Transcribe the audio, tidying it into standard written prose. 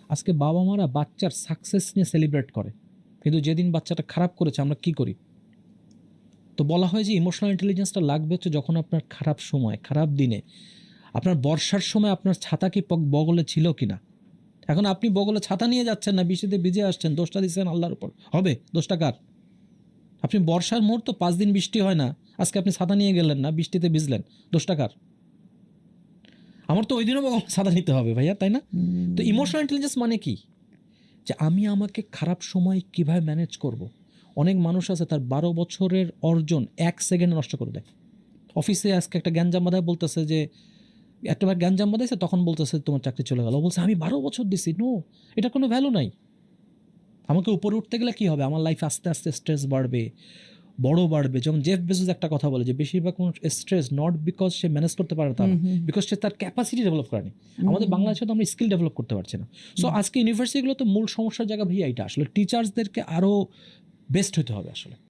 আজকে বাবা মারা বাচ্চার সাকসেস নিয়ে সেলিব্রেট করে, কিন্তু যেদিন বাচ্চাটা খারাপ করেছে আমরা কি করি? তো বলা হয় যে ইমোশনাল ইন্টেলিজেন্সটা লাগবে হচ্ছে যখন আপনার খারাপ সময়, খারাপ দিনে, আপনার বর্ষার সময় আপনার ছাতা কি বগলে ছিল কিনা। এখন আপনি বগলে ছাতা নিয়ে যাচ্ছেন না, বৃষ্টিতে ভিজে আসছেন, দোষটা দিচ্ছেন আল্লাহর উপর, হবে? দোষটা কার? আপনি বর্ষার মুহূর্ত 5 দিন বৃষ্টি হয় না, আজকে আপনি ছাতা নিয়ে গেলেন না, বৃষ্টিতে ভিজলেন, দোষটা কার? আমার তো ওই দিনও ছাতা নিতে হবে ভাইয়া, তাই না? তো ইমোশনাল ইন্টেলিজেন্স মানে কি? যে আমি আমাকে খারাপ সময় কিভাবে ম্যানেজ করব। অনেক মানুষ আছে তার 12 বছরের অর্জন 1 সেকেন্ডে নষ্ট করে দেয়। অফিসে আজকে একটা গ্যাঞ্জাম বাঁধায় বলতেছে যে, একটা গ্যাঞ্জাম বাঁধাইছে, তখন বলতেছে তোমার চাকরি চলে গেল। বলছে আমি 12 বছর দিছি। নো, এটা কোনো ভ্যালু নাই। আমাকে উপরে উঠতে গেলে কি হবে? আমার লাইফে আস্তে আস্তে স্ট্রেস বাড়বে, বড় বাড়বে। যেমন জেফ বেজোস একটা কথা বলে যে বেশিরভাগ মানুষ stress not because say manage করতে পারে তা না, বিকজ সে তার ক্যাপাসিটি ডেভেলপ করেনি। আমাদের বাংলাদেশে তো আমরা স্কিল ডেভেলপ করতে পারছি না। সো আজকে ইউনিভার্সিটিগুলোতে মূল সমস্যার জায়গা ভাইয়া এটা, আসলে টিচার্সদেরকে আরও বেস্ট হতে হবে আসলে।